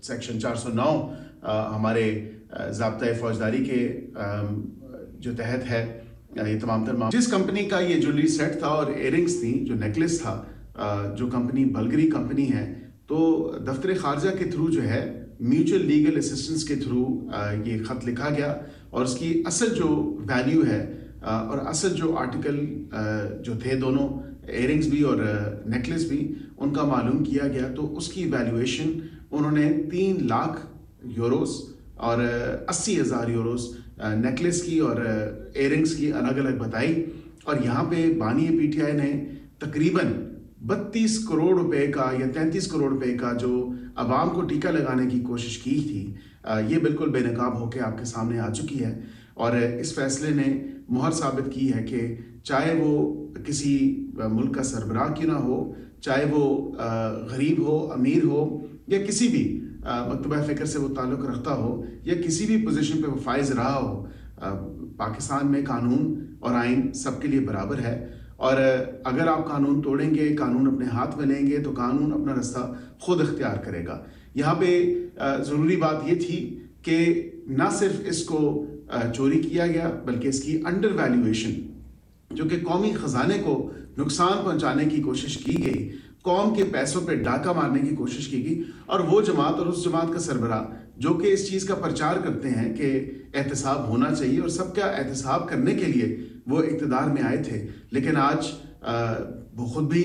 Section 409 हमारे ज़ाब्ता फौजदारी के जो तहत है ये तमाम तर जिस कंपनी का ये ज्वेलरी सेट था और इयरिंग्स थी, जो नेकलेस था, जो कंपनी बल्गरी कंपनी है, तो दफ्तर खारजा के थ्रू जो है म्यूचुअल लीगल असिस्टेंस के थ्रू ये ख़त लिखा गया और उसकी असल जो वैल्यू है और असल जो आर्टिकल जो थे, दोनों इयरिंग्स भी और नेकलेस भी, उनका मालूम किया गया। तो उसकी वैल्यूएशन उन्होंने 3 लाख यूरोस और 80,000 यूरोस नेकलेस की और इयरिंग्स की अलग अलग बताई। और यहाँ पे बानी पीटीआई ने तकरीबन 32 करोड़ रुपए का या 33 करोड़ रुपए का जो अवाम को टीका लगाने की कोशिश की थी, ये बिल्कुल बेनकाब होकर आपके सामने आ चुकी है। और इस फैसले ने मुहर साबित की है कि चाहे वो किसी मुल्क का सरबराह क्यों ना हो, चाहे वो गरीब हो, अमीर हो, या किसी भी मकतबा फ़िक्र से वो ताल्लुक़ रखता हो, या किसी भी पोजीशन पे वो फाइज रहा हो, पाकिस्तान में कानून और आइन सबके लिए बराबर है। और अगर आप कानून तोड़ेंगे, कानून अपने हाथ में लेंगे, तो कानून अपना रास्ता खुद इख्तियार करेगा। यहाँ पे ज़रूरी बात ये थी कि ना सिर्फ इसको चोरी किया गया, बल्कि इसकी अंडर वैल्यूएशन, जो कि कौमी ख़जाने को नुकसान पहुँचाने की कोशिश की गई, कौम के पैसों पे डाका मारने की कोशिश की गई। और वो जमात और उस जमात का सरबराह जो कि इस चीज़ का प्रचार करते हैं कि एहतसाब होना चाहिए और सबका एहतसाब करने के लिए वो इक़्तिदार में आए थे, लेकिन आज वो ख़ुद भी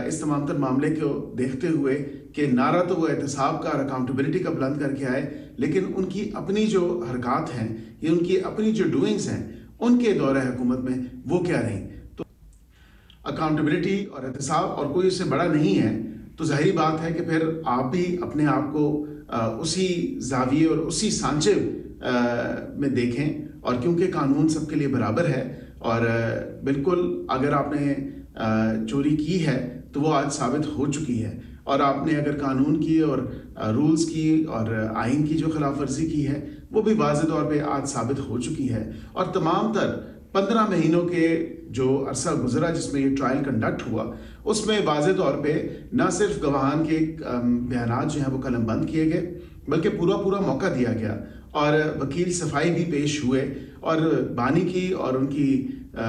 इस तमाम तर मामले को देखते हुए कि नारा तो वो एहतसाब का और अकाउंटेबिलिटी का बुलंद करके आए, लेकिन उनकी अपनी जो हरकत हैं या उनकी अपनी जो डूइंग्स हैं, उनके दौरे हुकूमत में वो क्या रही। तो अकाउंटेबिलिटी और एहतसाब और कोई इससे बड़ा नहीं है, तो ज़ाहिरी बात है कि फिर आप भी अपने आप को उसी जाविये और उसी सांचे में देखें। और क्योंकि कानून सबके लिए बराबर है, और बिल्कुल अगर आपने चोरी की है तो वो आज साबित हो चुकी है, और आपने अगर कानून की और रूल्स की और आइन की जो खिलाफ वर्जी की है, वो भी वाज़ेह तौर पे आज साबित हो चुकी है। और तमाम तर 15 महीनों के जो अरसा गुजरा जिसमें ये ट्रायल कंडक्ट हुआ, उसमें वाज़ेह तौर पे ना सिर्फ गवाहान के बयानात जो हैं वो कलम बंद किए गए, बल्कि पूरा मौका दिया गया और वकील सफाई भी पेश हुए। और बानी की और उनकी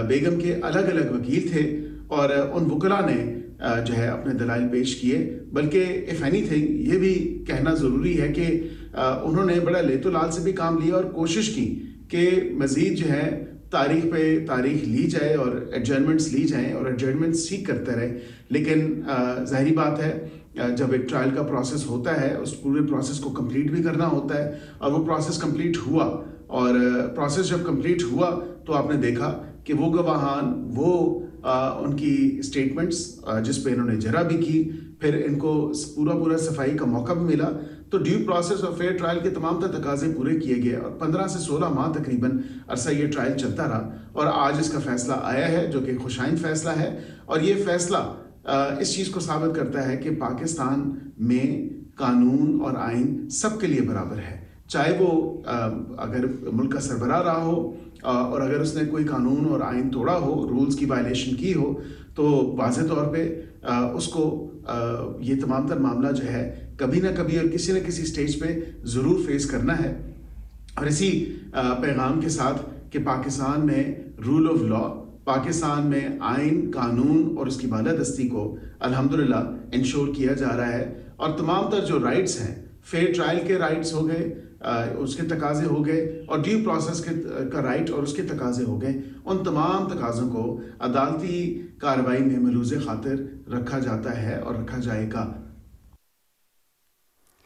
बेगम के अलग अलग वकील थे, और उन वकला ने जो है अपने दलाइल पेश किए। बल्कि इफ़ एनीथिंग ये भी कहना ज़रूरी है कि उन्होंने बड़ा लेतोलाल से भी काम लिया और कोशिश की कि मज़ीद जो है तारीख पे तारीख ली जाए और एडजर्नमेंट्स ली जाएँ और एडजर्नमेंट्स सीख करते रहे। लेकिन ज़ाहिरी बात है, जब एक ट्रायल का प्रोसेस होता है, उस पूरे प्रोसेस को कंप्लीट भी करना होता है, और वो प्रोसेस कंप्लीट हुआ। और प्रोसेस जब कंप्लीट हुआ तो आपने देखा कि वो गवाहान, वो उनकी स्टेटमेंट्स जिस पे इन्होंने जरा भी की, फिर इनको पूरा सफाई का मौका भी मिला। तो ड्यू प्रोसेस और फेयर ट्रायल के तमाम तकाजे पूरे किए गए, और 15 से 16 माह तकरीबन अरसा ये ट्रायल चलता रहा, और आज इसका फैसला आया है जो कि खुशाइन फैसला है। और ये फैसला इस चीज़ को साबित करता है कि पाकिस्तान में कानून और आइन सबके लिए बराबर है, चाहे वो अगर मुल्क का सरबराह रहा हो, और अगर उसने कोई कानून और आइन तोड़ा हो, रूल्स की वायलेशन की हो, तो वाज़ेह तौर पे उसको ये तमाम तर मामला जो है कभी ना कभी और किसी न किसी स्टेज पे ज़रूर फेस करना है। और इसी पैगाम के साथ कि पाकिस्तान में रूल ऑफ लॉ, पाकिस्तान में आइन, कानून और उसकी बालादस्ती को अल्हम्दुलिल्लाह इंश्योर किया जा रहा है। और तमाम तर जो राइट्स हैं, फेयर ट्रायल के राइट्स हो गए, उसके तकाजे हो गए, और ड्यू प्रोसेस का राइट और उसके तकाजे हो गए, उन तमाम तकाज़ों को अदालती कार्रवाई में मलूज़ खातिर रखा जाता है और रखा जाएगा।